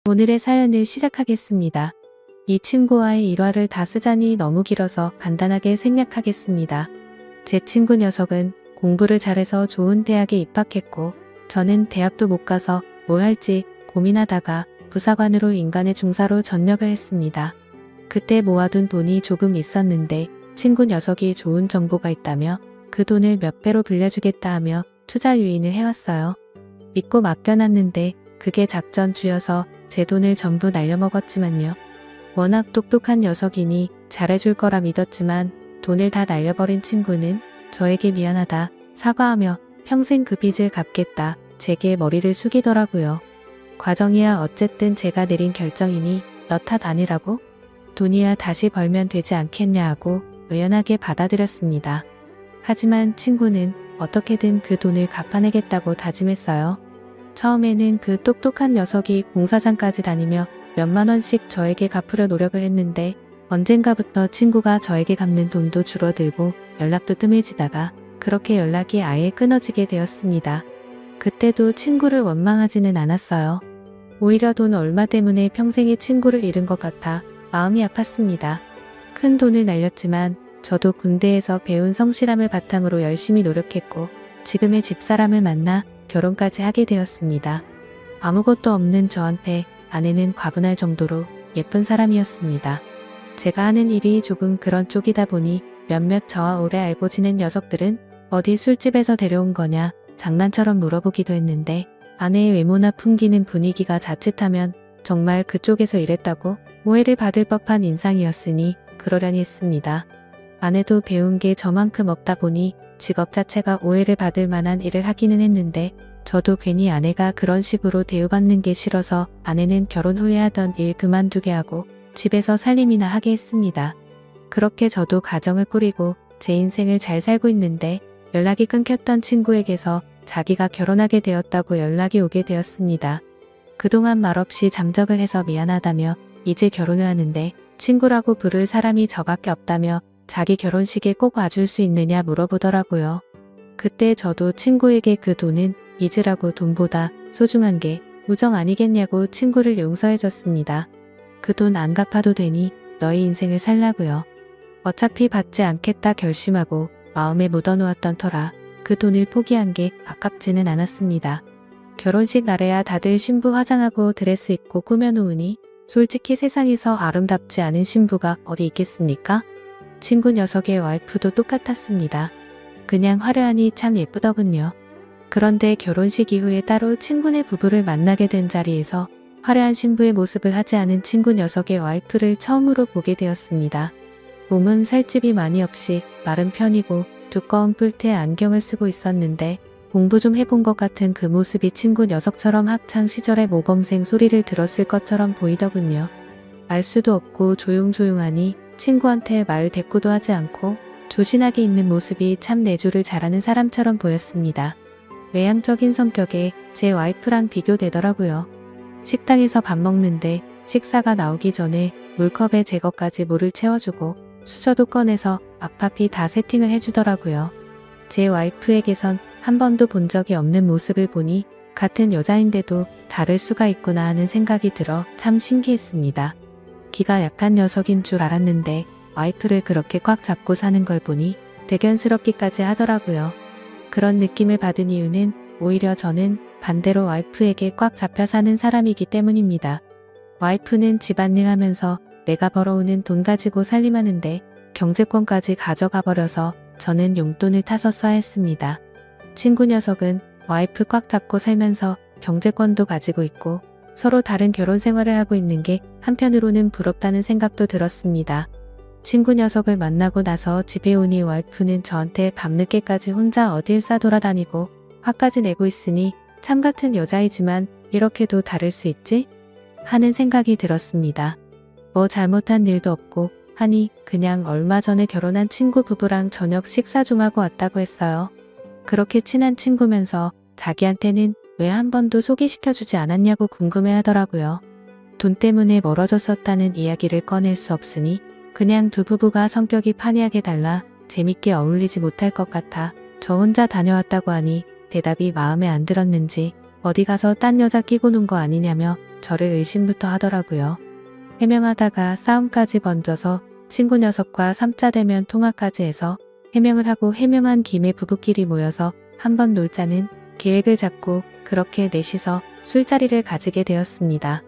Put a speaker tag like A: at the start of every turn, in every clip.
A: 오늘의 사연을 시작하겠습니다. 이 친구와의 일화를 다 쓰자니 너무 길어서 간단하게 생략하겠습니다. 제 친구 녀석은 공부를 잘해서 좋은 대학에 입학했고 저는 대학도 못 가서 뭘 할지 고민하다가 부사관으로 인간의 중사로 전역을 했습니다. 그때 모아둔 돈이 조금 있었는데 친구 녀석이 좋은 정보가 있다며 그 돈을 몇 배로 빌려주겠다 하며 투자 유인을 해왔어요. 믿고 맡겨놨는데 그게 작전주여서 제 돈을 전부 날려먹었지만요. 워낙 똑똑한 녀석이니 잘해줄 거라 믿었지만 돈을 다 날려버린 친구는 저에게 미안하다, 사과하며 평생 그 빚을 갚겠다 제게 머리를 숙이더라고요. 과정이야 어쨌든 제가 내린 결정이니 너 탓 아니라고? 돈이야 다시 벌면 되지 않겠냐 하고 의연하게 받아들였습니다. 하지만 친구는 어떻게든 그 돈을 갚아내겠다고 다짐했어요. 처음에는 그 똑똑한 녀석이 공사장까지 다니며 몇만 원씩 저에게 갚으려 노력을 했는데 언젠가부터 친구가 저에게 갚는 돈도 줄어들고 연락도 뜸해지다가 그렇게 연락이 아예 끊어지게 되었습니다. 그때도 친구를 원망하지는 않았어요. 오히려 돈 얼마 때문에 평생의 친구를 잃은 것 같아 마음이 아팠습니다. 큰 돈을 날렸지만 저도 군대에서 배운 성실함을 바탕으로 열심히 노력했고 지금의 집사람을 만나 결혼까지 하게 되었습니다. 아무것도 없는 저한테 아내는 과분할 정도로 예쁜 사람이었습니다. 제가 하는 일이 조금 그런 쪽이다 보니 몇몇 저와 오래 알고 지낸 녀석들은 어디 술집에서 데려온 거냐 장난처럼 물어보기도 했는데 아내의 외모나 풍기는 분위기가 자칫하면 정말 그쪽에서 일했다고 오해를 받을 법한 인상이었으니 그러려니 했습니다. 아내도 배운 게 저만큼 없다 보니 직업 자체가 오해를 받을 만한 일을 하기는 했는데 저도 괜히 아내가 그런 식으로 대우받는 게 싫어서 아내는 결혼 후에 하던 일 그만두게 하고 집에서 살림이나 하게 했습니다. 그렇게 저도 가정을 꾸리고 제 인생을 잘 살고 있는데 연락이 끊겼던 친구에게서 자기가 결혼하게 되었다고 연락이 오게 되었습니다. 그동안 말없이 잠적을 해서 미안하다며 이제 결혼을 하는데 친구라고 부를 사람이 저밖에 없다며 자기 결혼식에 꼭 와줄 수 있느냐 물어보더라고요. 그때 저도 친구에게 그 돈은 잊으라고 돈보다 소중한 게 우정 아니겠냐고 친구를 용서해줬습니다. 그 돈 안 갚아도 되니 너희 인생을 살라고요. 어차피 받지 않겠다 결심하고 마음에 묻어놓았던 터라 그 돈을 포기한 게 아깝지는 않았습니다. 결혼식 날에야 다들 신부 화장하고 드레스 입고 꾸며놓으니 솔직히 세상에서 아름답지 않은 신부가 어디 있겠습니까? 친구 녀석의 와이프도 똑같았습니다. 그냥 화려하니 참 예쁘더군요. 그런데 결혼식 이후에 따로 친구네 부부를 만나게 된 자리에서 화려한 신부의 모습을 하지 않은 친구 녀석의 와이프를 처음으로 보게 되었습니다. 몸은 살집이 많이 없이 마른 편이고 두꺼운 뿔테 안경을 쓰고 있었는데 공부 좀 해본 것 같은 그 모습이 친구 녀석처럼 학창 시절의 모범생 소리를 들었을 것처럼 보이더군요. 알 수도 없고 조용조용하니 친구한테 말 대꾸도 하지 않고 조신하게 있는 모습이 참 내조를 잘하는 사람처럼 보였습니다. 외향적인 성격에 제 와이프랑 비교되더라고요. 식당에서 밥 먹는데 식사가 나오기 전에 물컵에 제 것까지 물을 채워주고 수저도 꺼내서 앞앞이 다 세팅을 해주더라고요. 제 와이프에게선 한 번도 본 적이 없는 모습을 보니 같은 여자인데도 다를 수가 있구나 하는 생각이 들어 참 신기했습니다. 기가 약한 녀석인 줄 알았는데 와이프를 그렇게 꽉 잡고 사는 걸 보니 대견스럽기까지 하더라고요. 그런 느낌을 받은 이유는 오히려 저는 반대로 와이프에게 꽉 잡혀 사는 사람이기 때문입니다. 와이프는 집안일 하면서 내가 벌어오는 돈 가지고 살림하는데 경제권까지 가져가 버려서 저는 용돈을 타서 써야 했습니다. 친구 녀석은 와이프 꽉 잡고 살면서 경제권도 가지고 있고 서로 다른 결혼 생활을 하고 있는 게 한편으로는 부럽다는 생각도 들었습니다. 친구 녀석을 만나고 나서 집에 오니 와이프는 저한테 밤늦게까지 혼자 어딜 싸돌아다니고 화까지 내고 있으니 참 같은 여자이지만 이렇게도 다를 수 있지? 하는 생각이 들었습니다. 뭐 잘못한 일도 없고 하니 그냥 얼마 전에 결혼한 친구 부부랑 저녁 식사 좀 하고 왔다고 했어요. 그렇게 친한 친구면서 자기한테는 왜 한 번도 소개시켜주지 않았냐고 궁금해하더라고요. 돈 때문에 멀어졌었다는 이야기를 꺼낼 수 없으니 그냥 두 부부가 성격이 판이하게 달라 재밌게 어울리지 못할 것 같아 저 혼자 다녀왔다고 하니 대답이 마음에 안 들었는지 어디 가서 딴 여자 끼고 논 거 아니냐며 저를 의심부터 하더라고요. 해명하다가 싸움까지 번져서 친구 녀석과 3자 대면 통화까지 해서 해명을 하고 해명한 김에 부부끼리 모여서 한번 놀자는 계획을 잡고 그렇게 넷이서 술자리를 가지게 되었습니다.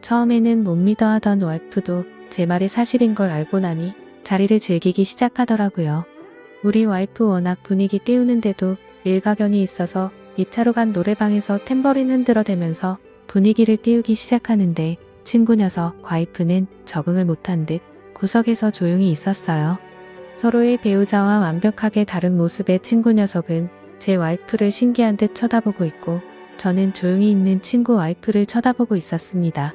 A: 처음에는 못 믿어 하던 와이프도 제 말이 사실인 걸 알고 나니 자리를 즐기기 시작하더라고요. 우리 와이프 워낙 분위기 띄우는데도 일가견이 있어서 2차로 간 노래방에서 탬버린 흔들어대면서 분위기를 띄우기 시작하는데 친구 녀석 와이프는 적응을 못한 듯 구석에서 조용히 있었어요. 서로의 배우자와 완벽하게 다른 모습의 친구 녀석은 제 와이프를 신기한 듯 쳐다보고 있고 저는 조용히 있는 친구 와이프를 쳐다보고 있었습니다.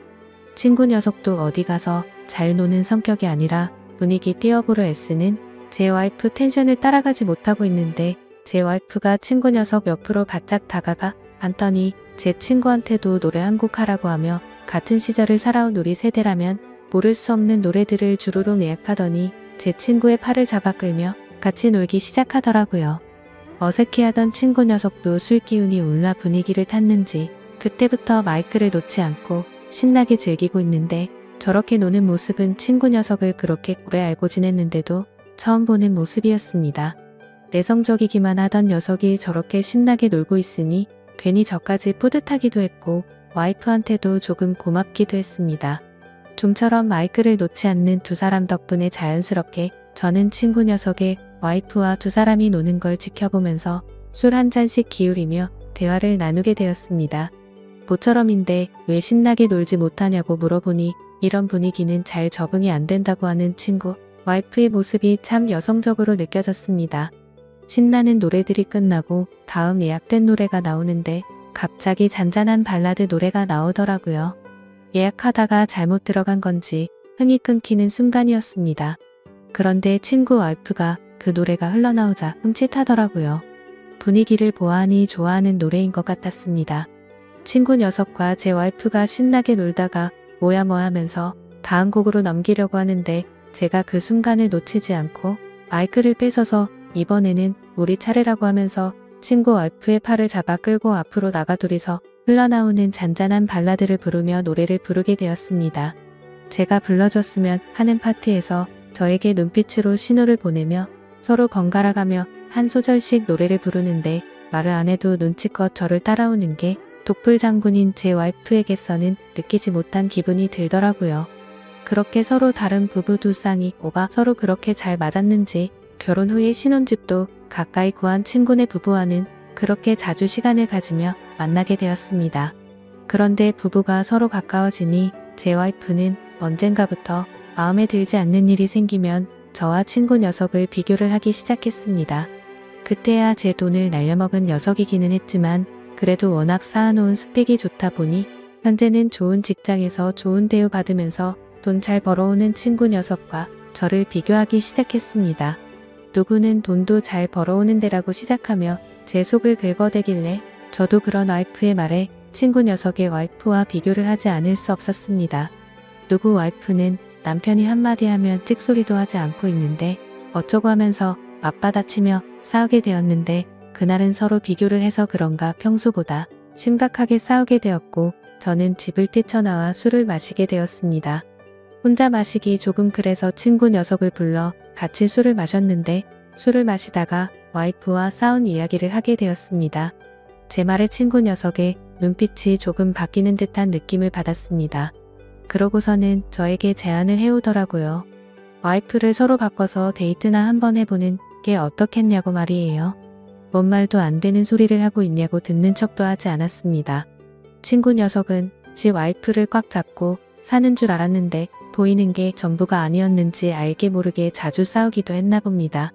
A: 친구 녀석도 어디 가서 잘 노는 성격이 아니라 분위기 띄워보려 애쓰는 제 와이프 텐션을 따라가지 못하고 있는데 제 와이프가 친구 녀석 옆으로 바짝 다가가 앉더니 제 친구한테도 노래 한 곡 하라고 하며 같은 시절을 살아온 우리 세대라면 모를 수 없는 노래들을 주르륵 예약하더니 제 친구의 팔을 잡아 끌며 같이 놀기 시작하더라고요. 어색해하던 친구 녀석도 술 기운이 올라 분위기를 탔는지 그때부터 마이크를 놓지 않고 신나게 즐기고 있는데 저렇게 노는 모습은 친구 녀석을 그렇게 오래 알고 지냈는데도 처음 보는 모습이었습니다. 내성적이기만 하던 녀석이 저렇게 신나게 놀고 있으니 괜히 저까지 뿌듯하기도 했고 와이프한테도 조금 고맙기도 했습니다. 좀처럼 마이크를 놓지 않는 두 사람 덕분에 자연스럽게 저는 친구 녀석의 와이프와 두 사람이 노는 걸 지켜보면서 술 한 잔씩 기울이며 대화를 나누게 되었습니다. 모처럼인데 왜 신나게 놀지 못하냐고 물어보니 이런 분위기는 잘 적응이 안 된다고 하는 친구 와이프의 모습이 참 여성적으로 느껴졌습니다. 신나는 노래들이 끝나고 다음 예약된 노래가 나오는데 갑자기 잔잔한 발라드 노래가 나오더라고요. 예약하다가 잘못 들어간 건지 흥이 끊기는 순간이었습니다. 그런데 친구 와이프가 그 노래가 흘러나오자 흠칫하더라고요. 분위기를 보아하니 좋아하는 노래인 것 같았습니다. 친구 녀석과 제 와이프가 신나게 놀다가 뭐야 하면서 다음 곡으로 넘기려고 하는데 제가 그 순간을 놓치지 않고 마이크를 뺏어서 이번에는 우리 차례라고 하면서 친구 와이프의 팔을 잡아 끌고 앞으로 나가 둘이서 흘러나오는 잔잔한 발라드를 부르며 노래를 부르게 되었습니다. 제가 불러줬으면 하는 파트에서 저에게 눈빛으로 신호를 보내며 서로 번갈아가며 한 소절씩 노래를 부르는데 말을 안 해도 눈치껏 저를 따라오는 게 독불 장군인 제 와이프에게서는 느끼지 못한 기분이 들더라고요. 그렇게 서로 다른 부부 두 쌍이 오가 서로 그렇게 잘 맞았는지 결혼 후에 신혼집도 가까이 구한 친구네 부부와는 그렇게 자주 시간을 가지며 만나게 되었습니다. 그런데 부부가 서로 가까워지니 제 와이프는 언젠가부터 마음에 들지 않는 일이 생기면 저와 친구 녀석을 비교를 하기 시작했습니다. 그때야 제 돈을 날려먹은 녀석이기는 했지만 그래도 워낙 쌓아놓은 스펙이 좋다 보니 현재는 좋은 직장에서 좋은 대우 받으면서 돈 잘 벌어오는 친구 녀석과 저를 비교하기 시작했습니다. 누구는 돈도 잘 벌어오는 데라고 시작하며 제 속을 긁어대길래 저도 그런 와이프의 말에 친구 녀석의 와이프와 비교를 하지 않을 수 없었습니다. 누구 와이프는 남편이 한마디 하면 찍소리도 하지 않고 있는데 어쩌고 하면서 맞받아치며 싸우게 되었는데 그날은 서로 비교를 해서 그런가 평소보다 심각하게 싸우게 되었고 저는 집을 뛰쳐나와 술을 마시게 되었습니다. 혼자 마시기 조금 그래서 친구 녀석을 불러 같이 술을 마셨는데 술을 마시다가 와이프와 싸운 이야기를 하게 되었습니다. 제 말에 친구 녀석의 눈빛이 조금 바뀌는 듯한 느낌을 받았습니다. 그러고서는 저에게 제안을 해오더라고요. 와이프를 서로 바꿔서 데이트나 한번 해보는 게 어떻겠냐고 말이에요. 뭔 말도 안 되는 소리를 하고 있냐고 듣는 척도 하지 않았습니다. 친구 녀석은 지 와이프를 꽉 잡고 사는 줄 알았는데 보이는 게 전부가 아니었는지 알게 모르게 자주 싸우기도 했나 봅니다.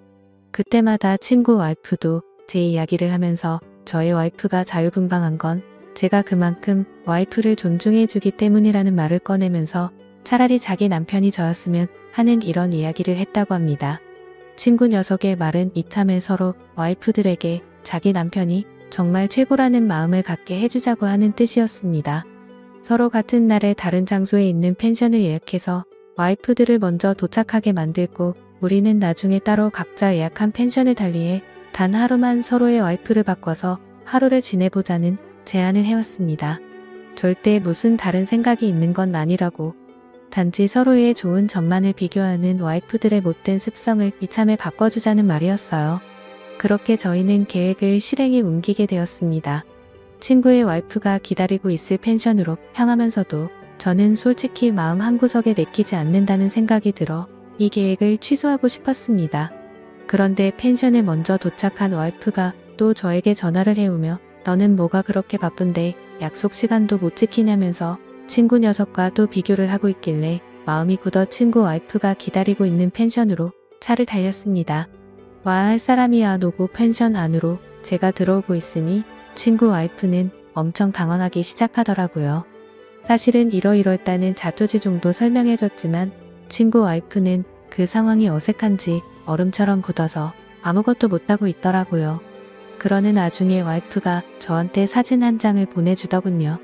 A: 그때마다 친구 와이프도 제 이야기를 하면서 저의 와이프가 자유분방한 건 제가 그만큼 와이프를 존중해주기 때문이라는 말을 꺼내면서 차라리 자기 남편이 저였으면 하는 이런 이야기를 했다고 합니다. 친구 녀석의 말은 이참에 서로 와이프들에게 자기 남편이 정말 최고라는 마음을 갖게 해주자고 하는 뜻이었습니다. 서로 같은 날에 다른 장소에 있는 펜션을 예약해서 와이프들을 먼저 도착하게 만들고 우리는 나중에 따로 각자 예약한 펜션을 달리해 단 하루만 서로의 와이프를 바꿔서 하루를 지내보자는 제안을 해왔습니다. 절대 무슨 다른 생각이 있는 건 아니라고. 단지 서로의 좋은 점만을 비교하는 와이프들의 못된 습성을 이참에 바꿔주자는 말이었어요. 그렇게 저희는 계획을 실행에 옮기게 되었습니다. 친구의 와이프가 기다리고 있을 펜션으로 향하면서도 저는 솔직히 마음 한구석에 내키지 않는다는 생각이 들어 이 계획을 취소하고 싶었습니다. 그런데 펜션에 먼저 도착한 와이프가 또 저에게 전화를 해오며 너는 뭐가 그렇게 바쁜데 약속 시간도 못 지키냐면서 친구 녀석과 또 비교를 하고 있길래 마음이 굳어 친구 와이프가 기다리고 있는 펜션으로 차를 달렸습니다. 와야 할 사람이야 노고 펜션 안으로 제가 들어오고 있으니 친구 와이프는 엄청 당황하기 시작하더라고요. 사실은 이러이러했다는 자투지 정도 설명해줬지만 친구 와이프는 그 상황이 어색한지 얼음처럼 굳어서 아무것도 못하고 있더라고요. 그러는 와중에 와이프가 저한테 사진 한 장을 보내주더군요.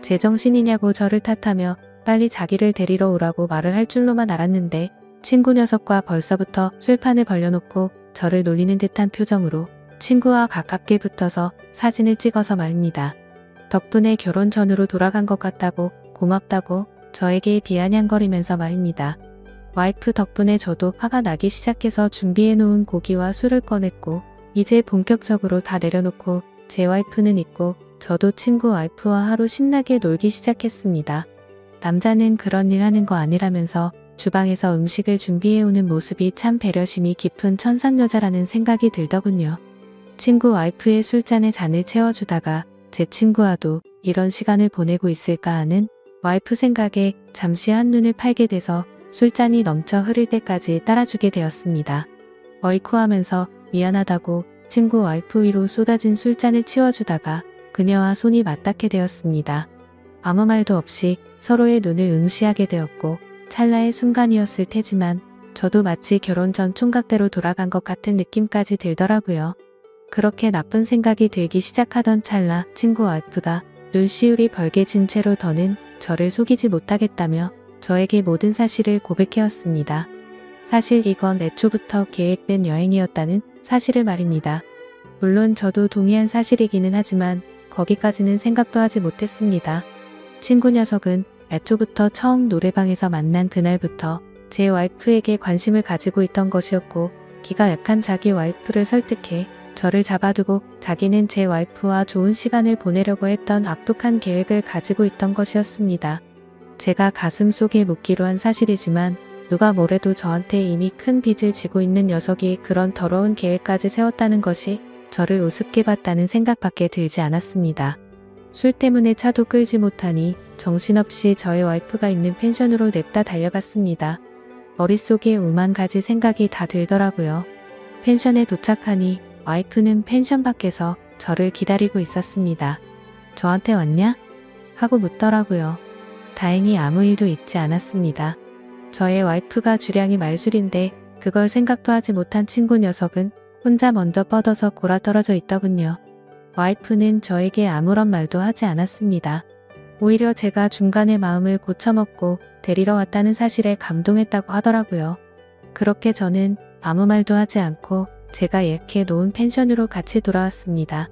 A: 제정신이냐고 저를 탓하며 빨리 자기를 데리러 오라고 말을 할 줄로만 알았는데 친구 녀석과 벌써부터 술판을 벌려놓고 저를 놀리는 듯한 표정으로 친구와 가깝게 붙어서 사진을 찍어서 말입니다. 덕분에 결혼 전으로 돌아간 것 같다고 고맙다고 저에게 비아냥거리면서 말입니다. 와이프 덕분에 저도 화가 나기 시작해서 준비해놓은 고기와 술을 꺼냈고 이제 본격적으로 다 내려놓고 제 와이프는 있고 저도 친구 와이프와 하루 신나게 놀기 시작했습니다. 남자는 그런 일 하는 거 아니라면서 주방에서 음식을 준비해오는 모습이 참 배려심이 깊은 천상여자라는 생각이 들더군요. 친구 와이프의 술잔에 잔을 채워주다가 제 친구와도 이런 시간을 보내고 있을까 하는 와이프 생각에 잠시 한눈을 팔게 돼서 술잔이 넘쳐 흐를 때까지 따라주게 되었습니다. 어이쿠 하면서 미안하다고 친구 와이프 위로 쏟아진 술잔을 치워주다가 그녀와 손이 맞닿게 되었습니다. 아무 말도 없이 서로의 눈을 응시하게 되었고 찰나의 순간이었을 테지만 저도 마치 결혼 전 총각대로 돌아간 것 같은 느낌까지 들더라고요. 그렇게 나쁜 생각이 들기 시작하던 찰나 친구 와이프가 눈시울이 벌개진 채로 더는 저를 속이지 못하겠다며 저에게 모든 사실을 고백해왔습니다. 사실 이건 애초부터 계획된 여행이었다는 사실을 말입니다. 물론 저도 동의한 사실이기는 하지만 거기까지는 생각도 하지 못했습니다. 친구 녀석은 애초부터 처음 노래방에서 만난 그날부터 제 와이프에게 관심을 가지고 있던 것이었고 기가 약한 자기 와이프를 설득해 저를 잡아두고 자기는 제 와이프와 좋은 시간을 보내려고 했던 악독한 계획을 가지고 있던 것이었습니다. 제가 가슴속에 묻기로 한 사실이지만 누가 뭐래도 저한테 이미 큰 빚을 지고 있는 녀석이 그런 더러운 계획까지 세웠다는 것이 저를 우습게 봤다는 생각밖에 들지 않았습니다. 술 때문에 차도 끌지 못하니 정신없이 저의 와이프가 있는 펜션으로 냅다 달려갔습니다. 머릿속에 오만 가지 생각이 다 들더라고요. 펜션에 도착하니 와이프는 펜션 밖에서 저를 기다리고 있었습니다. 저한테 왔냐? 하고 묻더라고요. 다행히 아무 일도 있지 않았습니다. 저의 와이프가 주량이 말술인데 그걸 생각도 하지 못한 친구 녀석은 혼자 먼저 뻗어서 골아떨어져 있더군요. 와이프는 저에게 아무런 말도 하지 않았습니다. 오히려 제가 중간에 마음을 고쳐먹고 데리러 왔다는 사실에 감동했다고 하더라고요. 그렇게 저는 아무 말도 하지 않고 제가 예약해 놓은 펜션으로 같이 돌아왔습니다.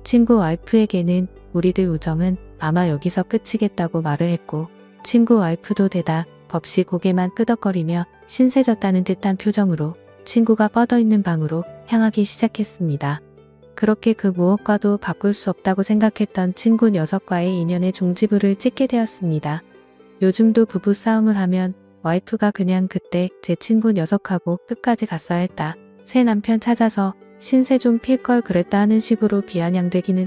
A: 친구 와이프에게는 우리들 우정은 아마 여기서 끝이겠다고 말을 했고 친구 와이프도 대답 없이 고개만 끄덕거리며 신세졌다는 듯한 표정으로 친구가 뻗어있는 방으로 향하기 시작했습니다. 그렇게 그 무엇과도 바꿀 수 없다고 생각했던 친구 녀석과의 인연의 종지부를 찍게 되었습니다. 요즘도 부부싸움을 하면 와이프가 그냥 그때 제 친구 녀석하고 끝까지 갔어야 했다. 새 남편 찾아서 신세 좀 필 걸 그랬다 하는 식으로 비아냥대기는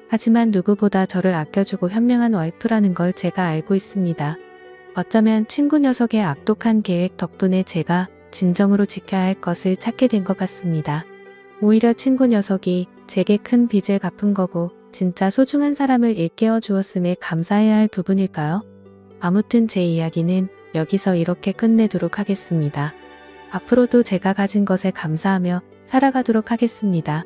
A: 하지만 누구보다 저를 아껴주고 현명한 와이프라는 걸 제가 알고 있습니다. 어쩌면 친구 녀석의 악독한 계획 덕분에 제가 진정으로 지켜야 할 것을 찾게 된 것 같습니다. 오히려 친구 녀석이 제게 큰 빚을 갚은 거고 진짜 소중한 사람을 일깨워 주었음에 감사해야 할 부분일까요? 아무튼 제 이야기는 여기서 이렇게 끝내도록 하겠습니다. 앞으로도 제가 가진 것에 감사하며 살아가도록 하겠습니다.